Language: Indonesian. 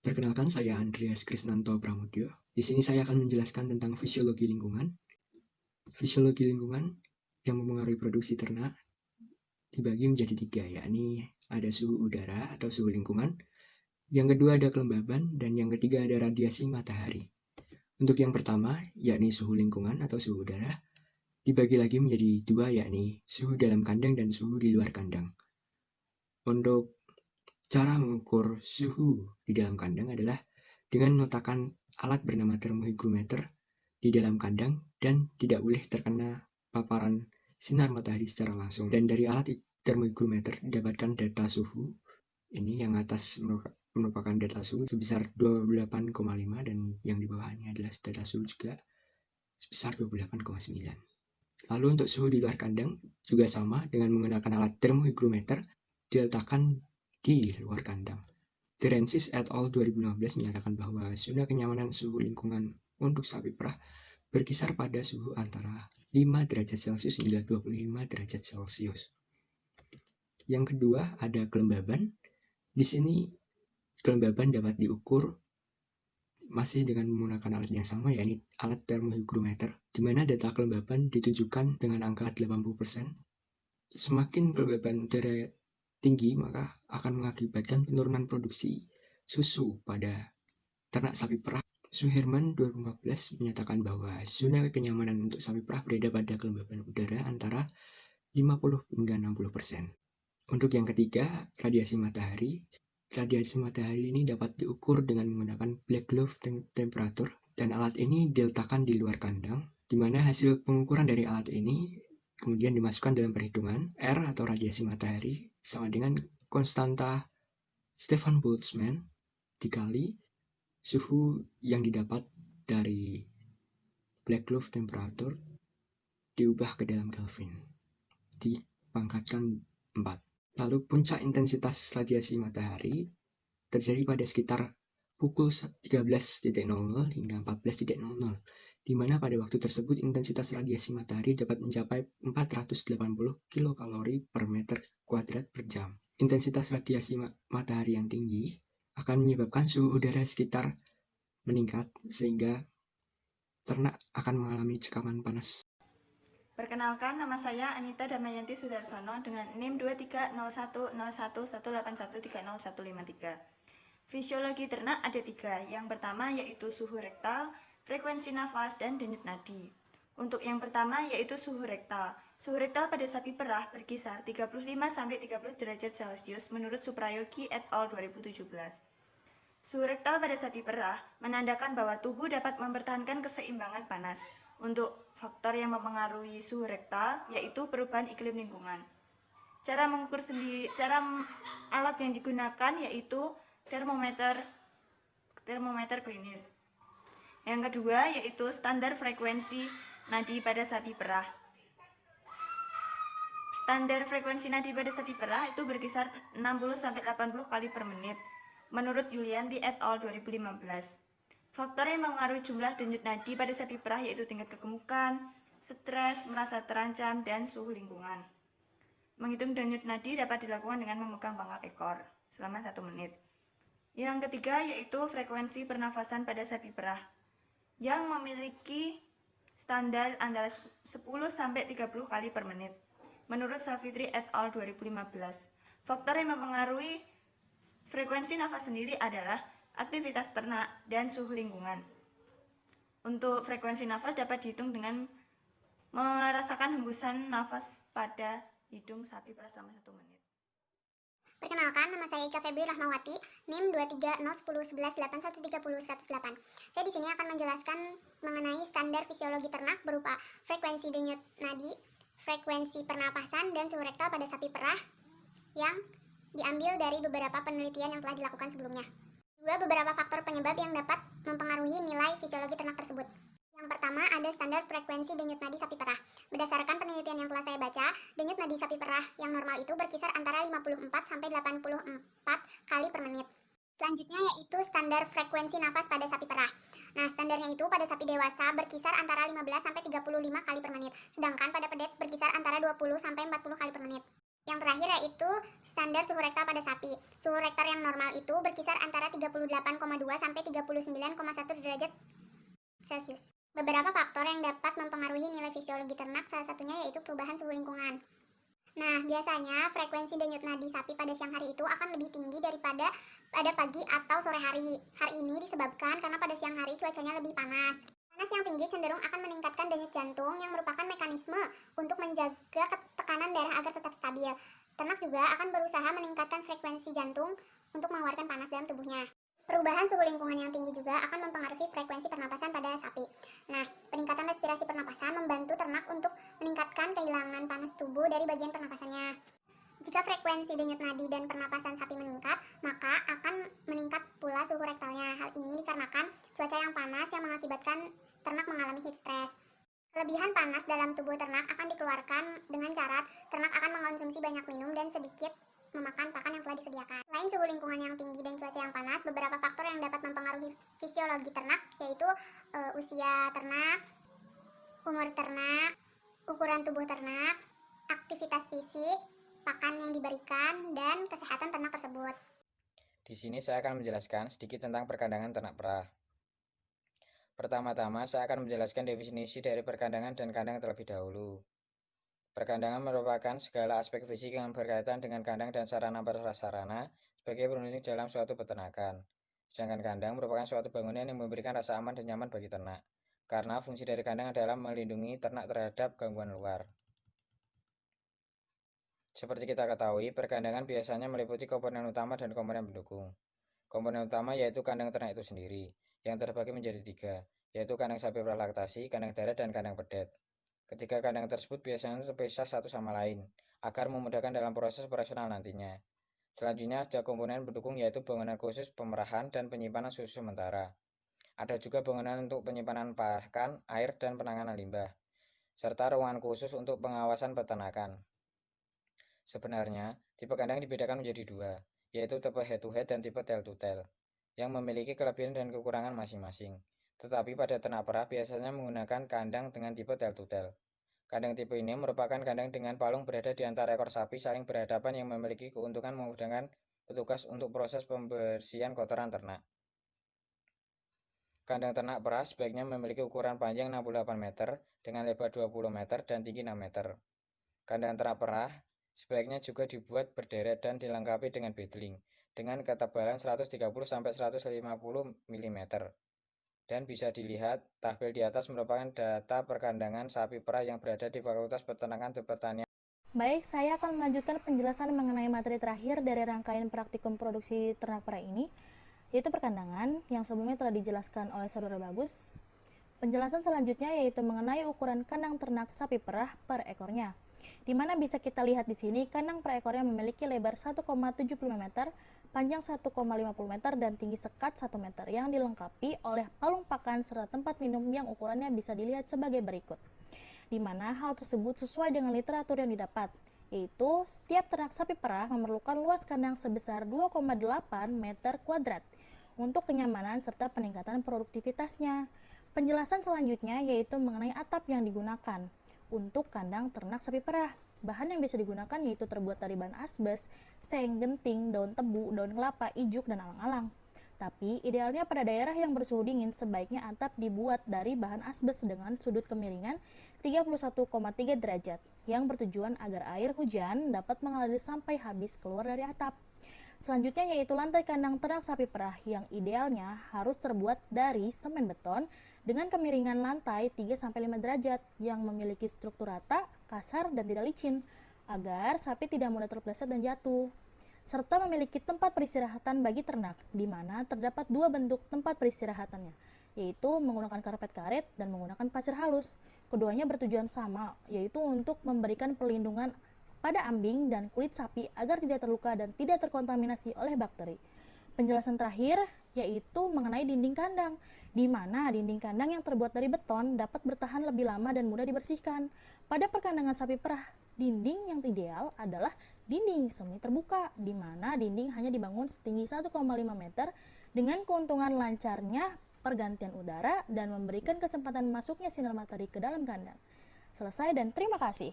Perkenalkan, saya Andreas Krisnanto Pramudyo. Di sini saya akan menjelaskan tentang fisiologi lingkungan. Fisiologi lingkungan yang mempengaruhi produksi ternak dibagi menjadi 3, yakni ada suhu udara atau suhu lingkungan, yang kedua ada kelembaban, dan yang ketiga ada radiasi matahari. Untuk yang pertama, yakni suhu lingkungan atau suhu udara, dibagi lagi menjadi 2, yakni suhu dalam kandang dan suhu di luar kandang. Untuk cara mengukur suhu di dalam kandang adalah dengan meletakkan alat bernama termohygrometer di dalam kandang dan tidak boleh terkena paparan sinar matahari secara langsung. Dan dari alat termohygrometer didapatkan data suhu. Ini yang atas merupakan data suhu sebesar 28,5 dan yang di bawahnya adalah data suhu juga sebesar 28,9. Lalu untuk suhu di luar kandang juga sama dengan menggunakan alat termohygrometer diletakkan di luar kandang. Terensis et al. 2015 menyatakan bahwa zona kenyamanan suhu lingkungan untuk sapi perah berkisar pada suhu antara 5 derajat Celcius hingga 25 derajat Celcius. Yang kedua ada kelembaban. Di sini kelembaban dapat diukur masih dengan menggunakan alat yang sama, yakni alat termohygrometer, di mana data kelembaban ditujukan dengan angka 80%. Semakin kelembaban udara tinggi, maka akan mengakibatkan penurunan produksi susu pada ternak sapi perah. Suherman 2014 menyatakan bahwa zona kenyamanan untuk sapi perah berada pada kelembaban udara antara 50 hingga 60%. Untuk yang ketiga, radiasi matahari. Radiasi matahari ini dapat diukur dengan menggunakan black glove temperature, dan alat ini diletakkan di luar kandang, di mana hasil pengukuran dari alat ini kemudian dimasukkan dalam perhitungan. R atau radiasi matahari sama dengan konstanta Stefan Boltzmann dikali suhu yang didapat dari black glove temperature diubah ke dalam Kelvin, dipangkatkan 4. Lalu puncak intensitas radiasi matahari terjadi pada sekitar pukul 13.00 hingga 14.00, di mana pada waktu tersebut intensitas radiasi matahari dapat mencapai 480 kilokalori per meter kuadrat per jam. Intensitas radiasi matahari yang tinggi akan menyebabkan suhu udara sekitar meningkat, sehingga ternak akan mengalami cekaman panas. Perkenalkan, nama saya Anita Damayanti Sudarsono dengan NIM 23011813013013. Fisiologi ternak ada 3. Yang pertama yaitu suhu rektal, frekuensi nafas, dan denyut nadi. Untuk yang pertama yaitu suhu rektal. Suhu rektal pada sapi perah berkisar 35-30 derajat Celcius menurut Suprayogi et al. 2017. Suhu rektal pada sapi perah menandakan bahwa tubuh dapat mempertahankan keseimbangan panas. Untuk faktor yang mempengaruhi suhu rektal yaitu perubahan iklim lingkungan. Cara mengukur sendiri, alat yang digunakan yaitu termometer klinis. Yang kedua yaitu standar frekuensi nadi pada sapi perah. Standar frekuensi nadi pada sapi perah itu berkisar 60-80 kali per menit menurut Yulianti et al. 2015. Faktor yang mempengaruhi jumlah denyut nadi pada sapi perah yaitu tingkat kegemukan, stres, merasa terancam, dan suhu lingkungan. Menghitung denyut nadi dapat dilakukan dengan memegang pangkal ekor selama 1 menit. Yang ketiga yaitu frekuensi pernafasan pada sapi perah yang memiliki standar antara 10-30 kali per menit menurut Safitri et al. 2015. Faktor yang mempengaruhi frekuensi nafas sendiri adalah aktivitas ternak dan suhu lingkungan. Untuk frekuensi nafas dapat dihitung dengan merasakan hembusan nafas pada hidung sapi perah selama 1 menit. Perkenalkan, nama saya Ika Febri Rahmawati, NIM 23011181301108. Saya di sini akan menjelaskan mengenai standar fisiologi ternak berupa frekuensi denyut nadi, frekuensi pernapasan, dan suhu rektal pada sapi perah yang diambil dari beberapa penelitian yang telah dilakukan sebelumnya. Beberapa faktor penyebab yang dapat mempengaruhi nilai fisiologi ternak tersebut. Yang pertama ada standar frekuensi denyut nadi sapi perah. Berdasarkan penelitian yang telah saya baca, denyut nadi sapi perah yang normal itu berkisar antara 54-84 kali per menit. Selanjutnya yaitu standar frekuensi nafas pada sapi perah. Nah, standarnya itu pada sapi dewasa berkisar antara 15-35 kali per menit, sedangkan pada pedet berkisar antara 20-40 kali per menit. Yang terakhir yaitu standar suhu rektal pada sapi. Suhu rektal yang normal itu berkisar antara 38,2 sampai 39,1 derajat Celcius. Beberapa faktor yang dapat mempengaruhi nilai fisiologi ternak, salah satunya yaitu perubahan suhu lingkungan. Nah, biasanya frekuensi denyut nadi sapi pada siang hari itu akan lebih tinggi daripada pada pagi atau sore hari. Hal ini disebabkan karena pada siang hari cuacanya lebih panas. Panas yang tinggi cenderung akan meningkatkan denyut jantung yang merupakan mekanisme untuk menjaga tekanan darah agar tetap stabil. Ternak juga akan berusaha meningkatkan frekuensi jantung untuk mengeluarkan panas dalam tubuhnya. Perubahan suhu lingkungan yang tinggi juga akan mempengaruhi frekuensi pernapasan pada sapi. Nah, peningkatan respirasi pernapasan membantu ternak untuk meningkatkan kehilangan panas tubuh dari bagian pernapasannya. Jika frekuensi denyut nadi dan pernapasan sapi meningkat, maka akan meningkat pula suhu rektalnya. Hal ini dikarenakan cuaca yang panas yang mengakibatkan ternak mengalami heat stress. Kelebihan panas dalam tubuh ternak akan dikeluarkan dengan syarat ternak akan mengkonsumsi banyak minum dan sedikit memakan pakan yang telah disediakan. Selain suhu lingkungan yang tinggi dan cuaca yang panas, beberapa faktor yang dapat mempengaruhi fisiologi ternak yaitu usia ternak, umur ternak, ukuran tubuh ternak, aktivitas fisik, pakan yang diberikan, dan kesehatan ternak tersebut. Di sini saya akan menjelaskan sedikit tentang perkandangan ternak perah. Pertama-tama, saya akan menjelaskan definisi dari perkandangan dan kandang terlebih dahulu. Perkandangan merupakan segala aspek fisik yang berkaitan dengan kandang dan sarana prasarana sebagai penunjang dalam suatu peternakan. Sedangkan kandang merupakan suatu bangunan yang memberikan rasa aman dan nyaman bagi ternak, karena fungsi dari kandang adalah melindungi ternak terhadap gangguan luar. Seperti kita ketahui, perkandangan biasanya meliputi komponen utama dan komponen pendukung. Komponen utama yaitu kandang ternak itu sendiri, yang terbagi menjadi 3, yaitu kandang sapi perah laktasi, kandang darah, dan kandang pedet. Ketiga kandang tersebut biasanya terpisah satu sama lain, agar memudahkan dalam proses operasional nantinya. Selanjutnya ada komponen pendukung yaitu bangunan khusus pemerahan dan penyimpanan susu sementara. Ada juga bangunan untuk penyimpanan pakan, air, dan penanganan limbah, serta ruangan khusus untuk pengawasan peternakan. Sebenarnya, tipe kandang dibedakan menjadi 2, yaitu tipe head-to-head dan tipe tail-to-tail, yang memiliki kelebihan dan kekurangan masing-masing. Tetapi pada ternak perah biasanya menggunakan kandang dengan tipe tail-to-tail. Kandang tipe ini merupakan kandang dengan palung berada di antara ekor sapi saling berhadapan yang memiliki keuntungan memudahkan petugas untuk proses pembersihan kotoran ternak. Kandang ternak perah sebaiknya memiliki ukuran panjang 68 meter dengan lebar 20 meter dan tinggi 6 meter. Kandang ternak perah sebaiknya juga dibuat berderet dan dilengkapi dengan bedding dengan ketebalan 130-150 mm. Dan bisa dilihat, tabel di atas merupakan data perkandangan sapi perah yang berada di Fakultas Peternakan dan Pertanian. Baik, saya akan melanjutkan penjelasan mengenai materi terakhir dari rangkaian praktikum produksi ternak perah ini, yaitu perkandangan, yang sebelumnya telah dijelaskan oleh Saudara Bagus. Penjelasan selanjutnya yaitu mengenai ukuran kandang ternak sapi perah per ekornya, di mana bisa kita lihat di sini kandang per ekornya memiliki lebar 1,75 meter, panjang 1,50 meter, dan tinggi sekat 1 meter yang dilengkapi oleh palung pakan serta tempat minum yang ukurannya bisa dilihat sebagai berikut. Di mana hal tersebut sesuai dengan literatur yang didapat, yaitu setiap ternak sapi perah memerlukan luas kandang sebesar 2,8 meter kuadrat untuk kenyamanan serta peningkatan produktivitasnya. Penjelasan selanjutnya yaitu mengenai atap yang digunakan untuk kandang ternak sapi perah. Bahan yang bisa digunakan yaitu terbuat dari bahan asbes, seng, genting, daun tebu, daun kelapa, ijuk, dan alang-alang. Tapi idealnya pada daerah yang bersuhu dingin sebaiknya atap dibuat dari bahan asbes dengan sudut kemiringan 31,3 derajat yang bertujuan agar air hujan dapat mengalir sampai habis keluar dari atap. Selanjutnya yaitu lantai kandang ternak sapi perah yang idealnya harus terbuat dari semen beton dengan kemiringan lantai 3-5 derajat yang memiliki struktur rata, kasar, dan tidak licin agar sapi tidak mudah terpeleset dan jatuh. Serta memiliki tempat peristirahatan bagi ternak, di mana terdapat 2 bentuk tempat peristirahatannya, yaitu menggunakan karpet karet dan menggunakan pasir halus. Keduanya bertujuan sama, yaitu untuk memberikan perlindungan pada ambing dan kulit sapi agar tidak terluka dan tidak terkontaminasi oleh bakteri. Penjelasan terakhir yaitu mengenai dinding kandang, di mana dinding kandang yang terbuat dari beton dapat bertahan lebih lama dan mudah dibersihkan. Pada perkandangan sapi perah, dinding yang ideal adalah dinding semi terbuka, di mana dinding hanya dibangun setinggi 1,5 meter dengan keuntungan lancarnya pergantian udara dan memberikan kesempatan masuknya sinar matahari ke dalam kandang. Selesai dan terima kasih.